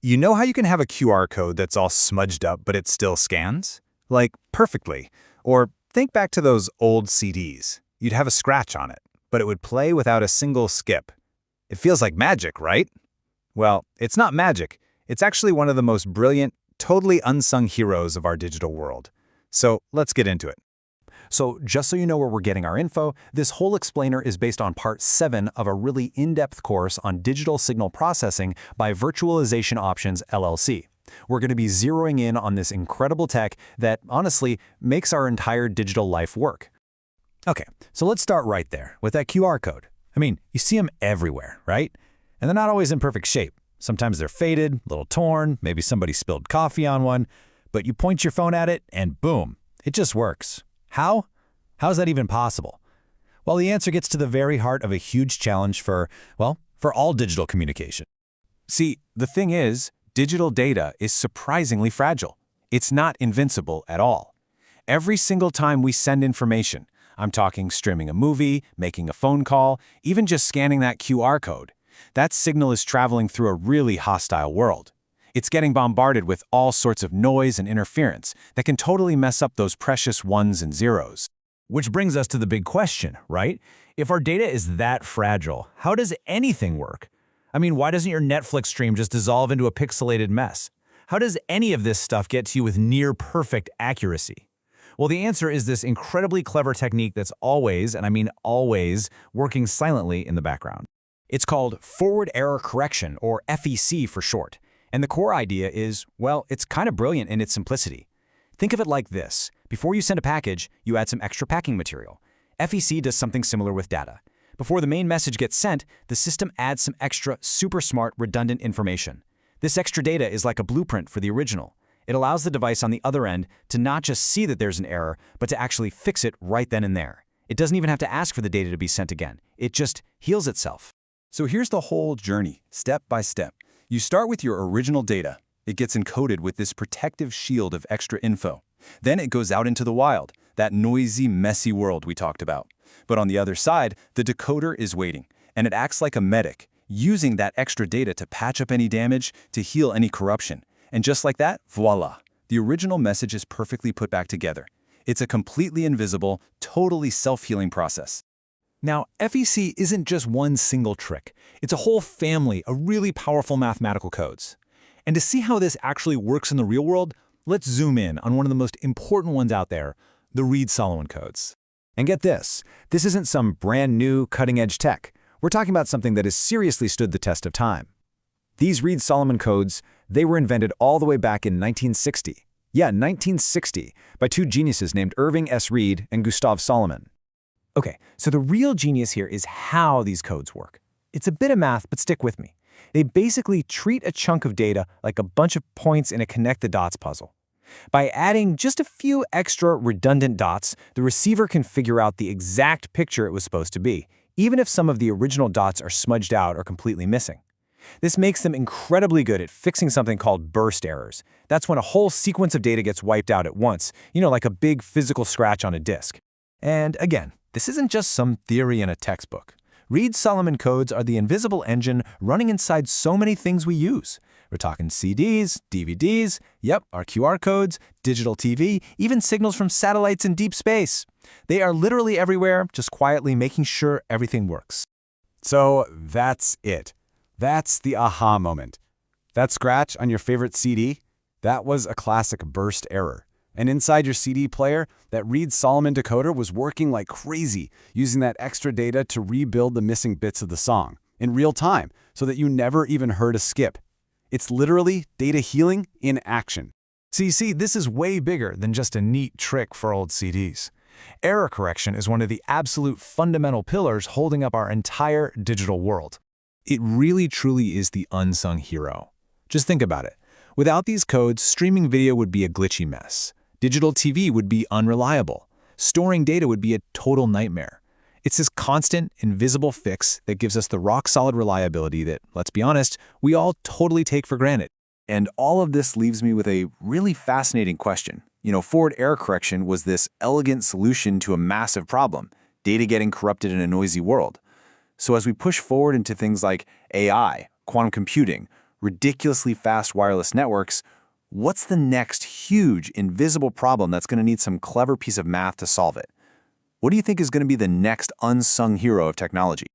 You know how you can have a QR code that's all smudged up but it still scans? Like, perfectly. Or think back to those old CDs. You'd have a scratch on it, but it would play without a single skip. It feels like magic, right? Well, it's not magic. It's actually one of the most brilliant, totally unsung heroes of our digital world. So let's get into it. So just so you know where we're getting our info, this whole explainer is based on part 7 of a really in-depth course on digital signal processing by Virtualization Options LLC. We're going to be zeroing in on this incredible tech that, honestly, makes our entire digital life work. Okay, so let's start right there with that QR code. I mean, you see them everywhere, right? And they're not always in perfect shape. Sometimes they're faded, a little torn, maybe somebody spilled coffee on one, but you point your phone at it and boom, it just works. How? How is that even possible? Well, the answer gets to the very heart of a huge challenge for all digital communication. See, the thing is, digital data is surprisingly fragile. It's not invincible at all. Every single time we send information, I'm talking streaming a movie, making a phone call, even just scanning that QR code, that signal is traveling through a really hostile world. It's getting bombarded with all sorts of noise and interference that can totally mess up those precious ones and zeros. Which brings us to the big question, right? If our data is that fragile, how does anything work? I mean, why doesn't your Netflix stream just dissolve into a pixelated mess? How does any of this stuff get to you with near-perfect accuracy? Well, the answer is this incredibly clever technique that's always, and I mean always, working silently in the background. It's called forward error correction, or FEC for short. And the core idea is, well, it's kind of brilliant in its simplicity. Think of it like this. Before you send a package, you add some extra packing material. FEC does something similar with data. Before the main message gets sent, the system adds some extra, super smart, redundant information. This extra data is like a blueprint for the original. It allows the device on the other end to not just see that there's an error, but to actually fix it right then and there. It doesn't even have to ask for the data to be sent again. It just heals itself. So here's the whole journey, step by step. You start with your original data. It gets encoded with this protective shield of extra info. Then it goes out into the wild, that noisy, messy world we talked about. But on the other side, the decoder is waiting, and it acts like a medic, using that extra data to patch up any damage, to heal any corruption. And just like that, voila, the original message is perfectly put back together. It's a completely invisible, totally self-healing process. Now, FEC isn't just one single trick. It's a whole family of really powerful mathematical codes. And to see how this actually works in the real world, let's zoom in on one of the most important ones out there, the Reed-Solomon codes. And get this isn't some brand new cutting-edge tech. We're talking about something that has seriously stood the test of time. These Reed-Solomon codes, they were invented all the way back in 1960. Yeah, 1960, by two geniuses named Irving S. Reed and Gustav Solomon. Okay, so the real genius here is how these codes work. It's a bit of math, but stick with me. They basically treat a chunk of data like a bunch of points in a connect-the-dots puzzle. By adding just a few extra redundant dots, the receiver can figure out the exact picture it was supposed to be, even if some of the original dots are smudged out or completely missing. This makes them incredibly good at fixing something called burst errors. That's when a whole sequence of data gets wiped out at once, like a big physical scratch on a disk. And again, this isn't just some theory in a textbook. Reed-Solomon codes are the invisible engine running inside so many things we use. We're talking CDs, DVDs, our QR codes, digital TV, even signals from satellites in deep space. They are literally everywhere, just quietly making sure everything works. So that's it. That's the aha moment. That scratch on your favorite CD, that was a classic burst error. And inside your CD player, that Reed-Solomon decoder was working like crazy, using that extra data to rebuild the missing bits of the song in real time so that you never even heard a skip. It's literally data healing in action. So you see, this is way bigger than just a neat trick for old CDs. Error correction is one of the absolute fundamental pillars holding up our entire digital world. It really truly is the unsung hero. Just think about it. Without these codes, streaming video would be a glitchy mess. Digital TV would be unreliable. Storing data would be a total nightmare. It's this constant, invisible fix that gives us the rock-solid reliability that, let's be honest, we all totally take for granted. And all of this leaves me with a really fascinating question. Forward error correction was this elegant solution to a massive problem, data getting corrupted in a noisy world. So as we push forward into things like AI, quantum computing, ridiculously fast wireless networks, what's the next huge, invisible problem that's going to need some clever piece of math to solve it? What do you think is going to be the next unsung hero of technology?